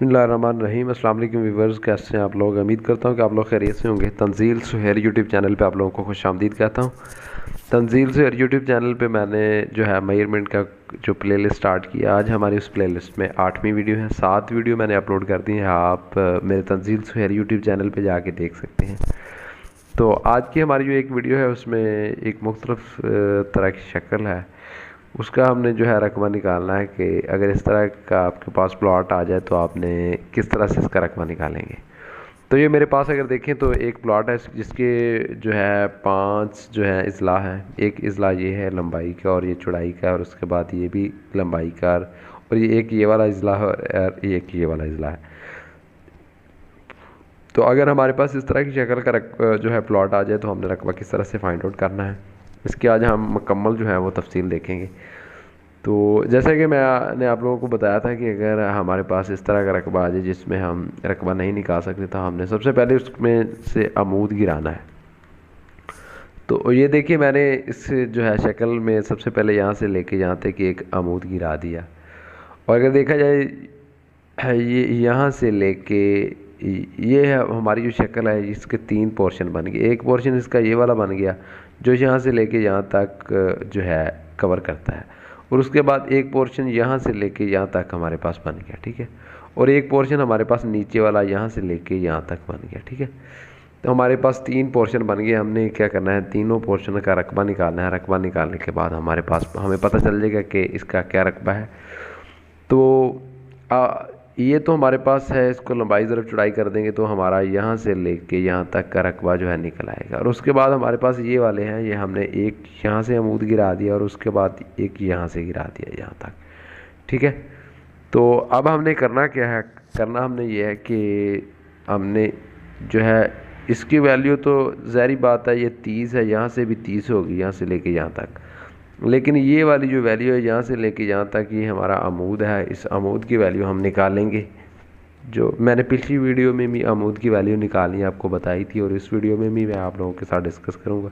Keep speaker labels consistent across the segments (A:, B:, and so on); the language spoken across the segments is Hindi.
A: बिस्मिल्लाहिर्रहमानिर्रहीम। अस्सलाम वालेकुम व्यूवर्स, कैसे हैं आप लोग। उम्मीद करता हूँ कि आप लोग खैरियत से होंगे। तंजील सुहेल यूट्यूब चैनल पे आप लोगों को खुशामदीद कहता हूँ। तंजील सुहेल यूट्यूब चैनल पे मैंने जो है मेजरमेंट का जो प्लेलिस्ट स्टार्ट किया। आज हमारी उस प्लेलिस्ट में 8वीं वीडियो है। 7 वीडियो मैंने अपलोड कर दी है। आप मेरे तंजील सुहेल यूट्यूब चैनल पर जाके देख सकते हैं। तो आज की हमारी जो एक वीडियो है उसमें एक मुख्तलिफ तरह की शक्ल है, उसका हमने जो है रकबा निकालना है कि अगर इस तरह का आपके पास प्लॉट आ जाए तो आपने किस तरह से इसका रकबा निकालेंगे। तो ये मेरे पास अगर देखें तो एक प्लॉट है जिसके जो है 5 जो है इजला हैं। एक इजला ये है लंबाई का और ये चौड़ाई का, और उसके बाद ये भी लंबाई का, और ये एक ये वाला इजला है और एक ये वाला इजला है। तो अगर हमारे पास इस तरह की शक्ल का जो है प्लॉट आ जाए तो हमने रकबा किस तरह से फाइंड आउट करना है, इसकी आज हम मुकम्मल जो है वो तफसील देखेंगे। तो जैसा कि मैंने आप लोगों को बताया था कि अगर हमारे पास इस तरह का रकबा आ जाए जिसमें हम रकबा नहीं निकाल सकते तो हमने सबसे पहले उसमें से अमूद गिराना है। तो ये देखिए, मैंने इस जो है शक्ल में सबसे पहले यहाँ से लेके यहाँ तक एक अमूद गिरा दिया। और अगर देखा जाए ये यहाँ से लेके ये है हमारी जो शक्ल है, इसके 3 पोर्शन बन गए। एक पोर्शन इसका ये वाला बन गया जो यहाँ से लेके यहाँ तक जो है कवर करता है, और उसके बाद एक पोर्शन यहाँ से लेके यहाँ तक हमारे पास बन गया, ठीक है। और एक पोर्शन हमारे पास नीचे वाला यहाँ से लेके यहाँ तक बन गया, ठीक है। तो हमारे पास 3 पोर्शन बन गए। हमने क्या करना है, तीनों पोर्शन का रकबा निकालना है। रकबा निकालने के बाद हमारे पास हमें पता चल जाएगा कि इसका क्या रकबा है। तो ये तो हमारे पास है, इसको लंबाई ज़रब चौड़ाई कर देंगे तो हमारा यहाँ से लेके यहाँ तक का रकबा जो है निकल आएगा। और उसके बाद हमारे पास ये वाले हैं, ये हमने एक यहाँ से अमूद गिरा दिया और उसके बाद एक यहाँ से गिरा दिया यहाँ तक, ठीक है। तो अब हमने करना क्या है, करना हमने ये है कि हमने जो है इसकी वैल्यू तो ज़ाहिर बात है ये 30 है, यहाँ से भी 30 होगी यहाँ से लेके यहाँ तक। लेकिन ये वाली जो वैल्यू है यहाँ से लेके यहाँ तक, ये हमारा अमूद है। इस अमूद की वैल्यू हम निकालेंगे। जो मैंने पिछली वीडियो में भी अमूद की वैल्यू निकालनी आपको बताई थी, और इस वीडियो में भी मैं आप लोगों के साथ डिस्कस करूँगा।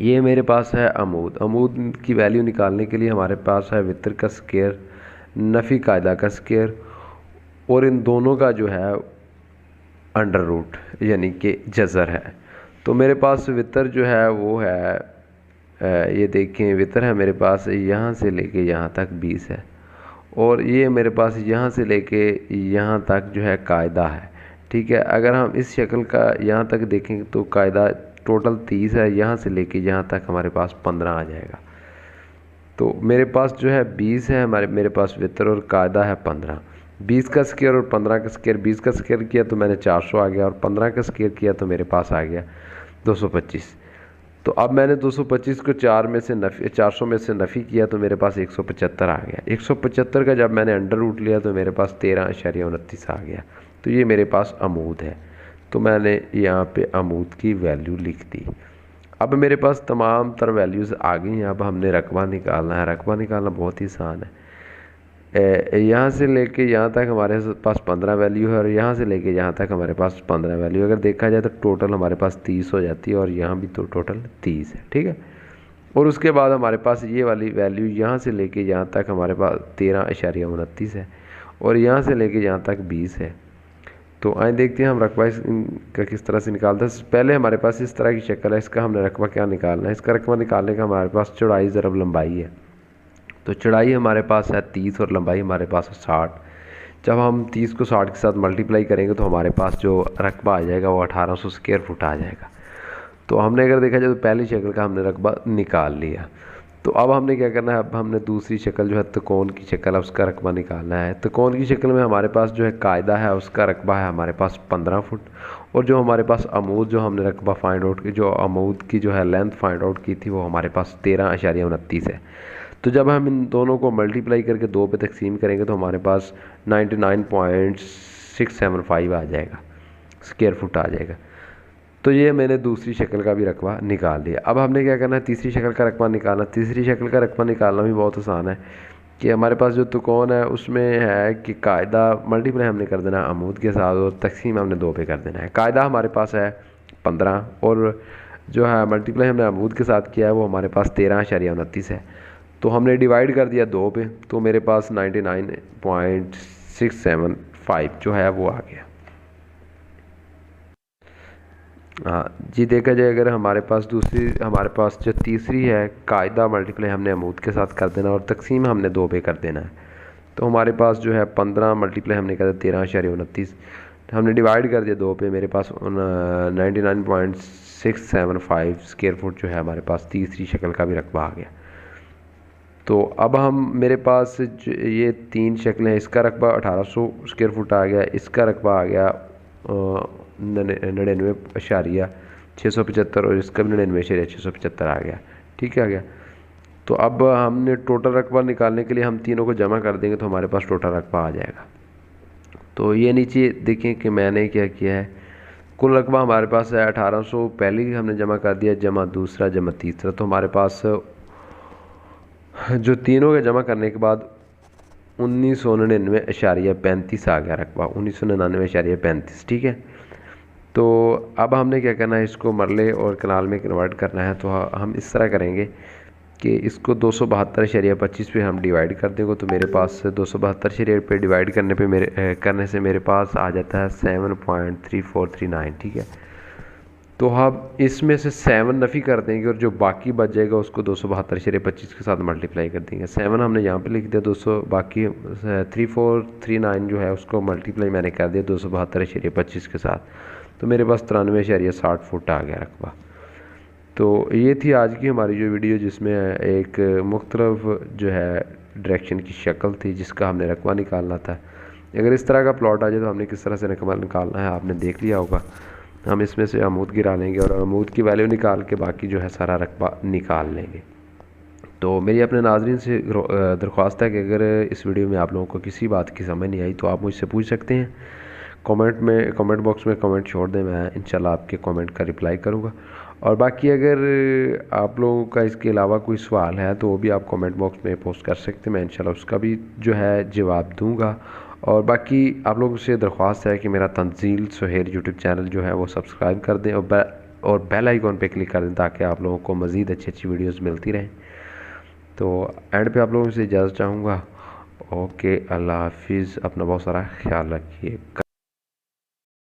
A: ये मेरे पास है अमूद। अमूद की वैल्यू निकालने के लिए हमारे पास है वितर का स्क्वायर, नफ़ी कायदा का स्क्वायर, और इन दोनों का जो है अंडर रूट यानी कि जज़र है। तो मेरे पास वितर जो है वो है, ये देखें वितर है मेरे पास यहाँ से लेके यहाँ तक 20 है, और ये मेरे पास यहाँ से लेके यहाँ तक जो है कायदा है, ठीक है। अगर हम इस शक्ल का यहाँ तक देखें तो कायदा टोटल 30 है, यहाँ से लेके यहाँ तक हमारे पास 15 आ जाएगा। तो मेरे पास जो है 20 है मेरे पास वितर, और कायदा है 15। 20 का स्क्वायर और 15 का स्क्वायर, 20 का स्क्वायर किया तो मैंने 400 आ गया, और 15 का स्क्वायर किया तो मेरे पास आ गया 225। तो अब मैंने 225 को 400 में से नफ़ी किया तो मेरे पास 175 आ गया। 175 का जब मैंने अंडर रूट लिया तो मेरे पास 13.29 आ गया। तो ये मेरे पास अमूद है। तो मैंने यहाँ पे अमूद की वैल्यू लिख दी। अब मेरे पास तमाम तर वैल्यूज़ आ गई हैं। अब हमने रकबा निकालना है। रकबा निकालना बहुत ही आसान है। यहाँ से लेके यहाँ तक हमारे पास 15 वैल्यू है, और यहाँ से लेके यहाँ तक हमारे पास 15 वैल्यू। अगर देखा जाए तो टोटल हमारे पास 30 हो जाती है, और यहाँ भी तो टोटल 30 है, ठीक है। और उसके बाद हमारे पास ये वाली वैल्यू यहाँ से लेके यहाँ तक हमारे पास 13.29 है, और यहाँ से लेके यहाँ तक 20 है। तो आए देखते हैं हम रकबा का किस तरह से निकालते हैं। पहले हमारे पास इस तरह की शक्ल है, इसका हमने रकबा क्या निकालना है। इसका रकबा निकालने का हमारे पास चौड़ाई ज़रब लंबाई है। तो चौड़ाई हमारे पास है 30 और लंबाई हमारे पास है 60। जब हम 30 को 60 के साथ मल्टीप्लाई करेंगे तो हमारे पास जो रकबा आ जाएगा वो 1800 स्क्वायर फुट आ जाएगा। तो हमने अगर देखा जाए तो पहली शक्ल का हमने रकबा निकाल लिया। तो अब हमने क्या करना है, अब हमने दूसरी शक्ल जो है त्रिकोण की शक्ल है उसका रकबा निकालना है। त्रिकोण की शक्ल में हमारे पास जो है कायदा है, उसका रकबा है हमारे पास 15 फुट, और जो हमारे पास अमूद जो हमने रकबा फाइंड आउट की, जो अमूद की जो है लेंथ फाइंड आउट की थी वो हमारे पास 13.29 है। तो जब हम इन दोनों को मल्टीप्लाई करके 2 पे तकसीम करेंगे तो हमारे पास 99.675 आ जाएगा, स्क्वायर फुट आ जाएगा। तो ये मैंने दूसरी शक्ल का भी रकबा निकाल दिया। अब हमने क्या करना है, तीसरी शक्ल का रकबा निकालना। तीसरी शक्ल का रकबा निकालना भी बहुत आसान है कि हमारे पास जो त्रिकोण है उसमें है कि कायदा मल्टीप्लाई हमने कर देना है अमूद के साथ, और तकसीम हमने 2 पे कर देना है। कायदा हमारे पास है 15, और जो है मल्टीप्लाई हमने अमूद के साथ किया है वो हमारे पास 13.29 है। तो हमने डिवाइड कर दिया 2 पे, तो मेरे पास 675 जो है वो आ गया। हाँ जी, देखा जाए अगर हमारे पास जो तीसरी है कायदा मल्टीप्लाई हमने अमूद के साथ कर देना और तकसीम हमने 2 पे कर देना है। तो हमारे पास जो है 15 मल्टीप्लाई हमने कर दिया 13.29, हमने डिवाइड कर दिया 2 पे, मेरे पास 99.675 स्क्वायर फुट जो है हमारे पास तीसरी शक्ल का भी रकबा आ गया। तो अब मेरे पास ये 3 शक्लें, इसका रकबा 1800 स्क्वायर फुट आ गया, इसका रकबा आ गया 99.675 और इसका भी 99.675 आ गया। ठीक है, आ गया। तो अब हमने टोटल रकबा निकालने के लिए हम तीनों को जमा कर देंगे तो हमारे पास टोटल रकबा आ जाएगा। तो ये नीचे देखें कि मैंने क्या किया है, कुल रकबा हमारे पास है 1800, पहले ही हमने जमा कर दिया, जमा दूसरा जमा तीसरा, तो हमारे पास जो तीनों के जमा करने के बाद 1999.35 आ गया रकबा, 1999.35। ठीक है, तो अब हमने क्या करना है, इसको मरले और कनाल में कन्वर्ट करना है। तो हम इस तरह करेंगे कि इसको 272.25 पे हम डिवाइड कर देंगे, तो मेरे पास 272 पे डिवाइड करने से मेरे पास आ जाता है 7.3439। ठीक है, तो हम इसमें से 7 नफ़ी कर देंगे और जो बाकी बच जाएगा उसको 272.25 के साथ मल्टीप्लाई कर देंगे। 7 हमने यहाँ पे लिख दिया, 200 बाकी 3439 जो है उसको मल्टीप्लाई मैंने कर दिया 272.25 के साथ, तो मेरे पास 93.60 फुट आ गया रकबा। तो ये थी आज की हमारी जो वीडियो, जिसमें एक मुख्तलिफ जो है डायरेक्शन की शक्ल थी जिसका हमने रकबा निकालना था। अगर इस तरह का प्लॉट आ जाए तो हमने किस तरह से रकबा निकालना है आपने देख लिया होगा। हम इसमें से अमूद गिरा लेंगे और अमूद की वैल्यू निकाल के बाकी जो है सारा रकबा निकाल लेंगे। तो मेरी अपने नाजरीन से दरख्वास्त है कि अगर इस वीडियो में आप लोगों को किसी बात की समझ नहीं आई तो आप मुझसे पूछ सकते हैं, कमेंट बॉक्स में कमेंट छोड़ दें, मैं इंशाल्लाह आपके कमेंट का रिप्लाई करूँगा। और बाकी अगर आप लोगों का इसके अलावा कोई सवाल है तो वो भी आप कमेंट बॉक्स में पोस्ट कर सकते हैं, मैं इंशाल्लाह उसका भी जो है जवाब दूंगा। और बाकी आप लोगों से दरख्वास्त है कि मेरा तंजील सुहेल यूट्यूब चैनल जो है वो सब्सक्राइब कर दें और बेल आइकॉन पे क्लिक कर दें ताकि आप लोगों को मज़ीद अच्छी अच्छी वीडियोस मिलती रहें। तो एंड पे आप लोगों से इजाज़त चाहूँगा। ओके, अल्लाह हाफिज़, अपना बहुत सारा ख्याल रखिए।